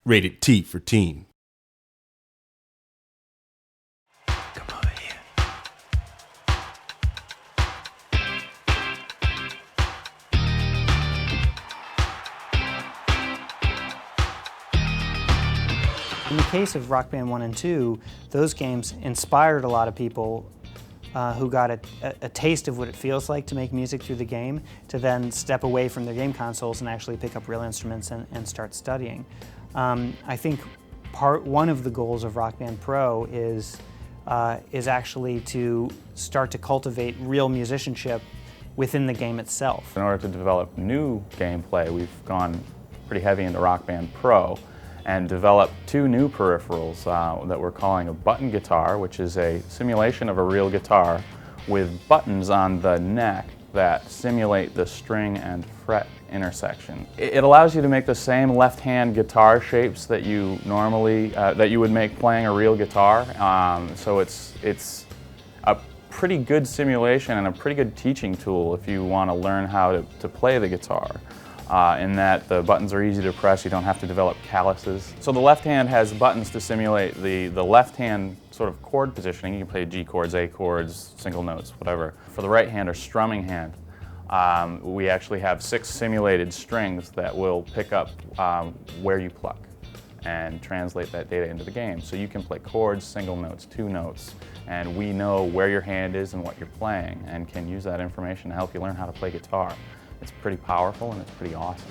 Rated T for teen. Come over here. In the case of Rock Band 1 and 2, those games inspired a lot of people who got a taste of what it feels like to make music through the game, to then step away from their game consoles and actually pick up real instruments and start studying. I think one of the goals of Rock Band Pro is actually to start to cultivate real musicianship within the game itself. In order to develop new gameplay, we've gone pretty heavy into Rock Band Pro and developed two new peripherals that we're calling a button guitar, which is a simulation of a real guitar with buttons on the neck that simulate the string and fret intersection. It allows you to make the same left-hand guitar shapes that you normally that you would make playing a real guitar. So it's a pretty good simulation and a pretty good teaching tool if you want to learn how to play the guitar. In that the buttons are easy to press, you don't have to develop calluses. So the left hand has buttons to simulate the left hand sort of chord positioning. You can play G chords, A chords, single notes, whatever. For the right hand or strumming hand, we actually have 6 simulated strings that will pick up where you pluck and translate that data into the game. So you can play chords, single notes, 2 notes, and we know where your hand is and what you're playing and can use that information to help you learn how to play guitar. It's pretty powerful and it's pretty awesome.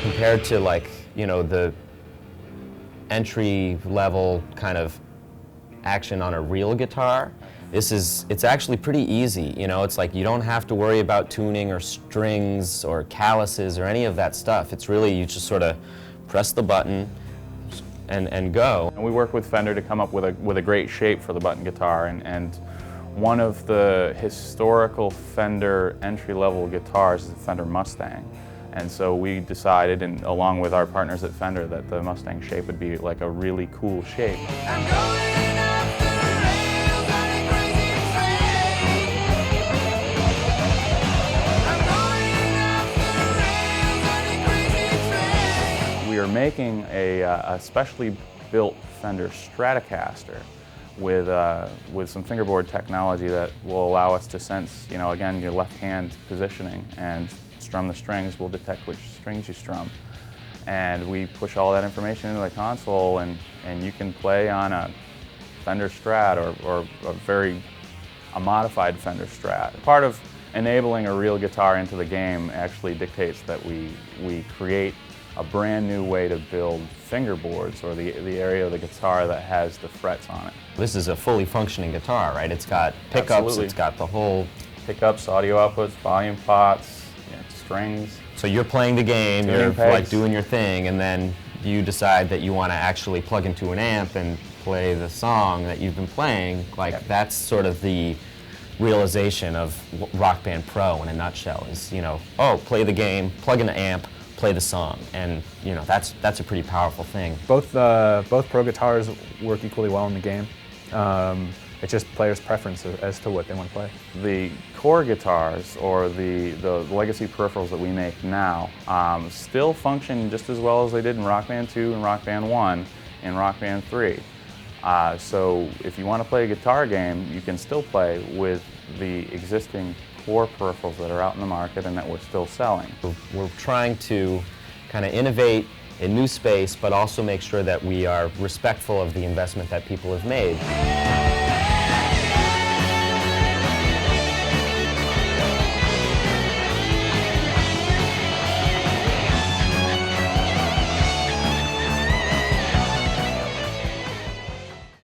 Compared to, like, you know, the entry level kind of action on a real guitar, it's actually pretty easy. You know, it's like you don't have to worry about tuning or strings or calluses or any of that stuff. It's really, you just sort of press the button and go. And we work with Fender to come up with a great shape for the button guitar, and one of the historical Fender entry-level guitars is the Fender Mustang. And so we decided, and along with our partners at Fender, that the Mustang shape would be like a really cool shape. We are making a specially built Fender Stratocaster with some fingerboard technology that will allow us to sense, you know, again, your left hand positioning, and strum the strings will detect which strings you strum. And we push all that information into the console, and you can play on a Fender Strat or a modified Fender Strat. Part of enabling a real guitar into the game actually dictates that we create a brand new way to build fingerboards, or the area of the guitar that has the frets on it. This is a fully functioning guitar, right? It's got pickups, Absolutely. It's got the whole... Pickups, audio outputs, volume pots, you know, strings. So you're playing the game, you're like doing your thing, and then you decide that you want to actually plug into an amp and play the song that you've been playing. Like, Yep. That's sort of the realization of Rock Band Pro in a nutshell, is, you know, oh, play the game, plug in the amp, play the song, and, you know, that's a pretty powerful thing. Both Pro guitars work equally well in the game. It's just players' preference as to what they want to play. The core guitars, or the legacy peripherals that we make now, still function just as well as they did in Rock Band 2 and Rock Band 1 and Rock Band 3. So if you want to play a guitar game, you can still play with the existing core peripherals that are out in the market and that we're still selling. We're trying to kind of innovate in new space, but also make sure that we are respectful of the investment that people have made.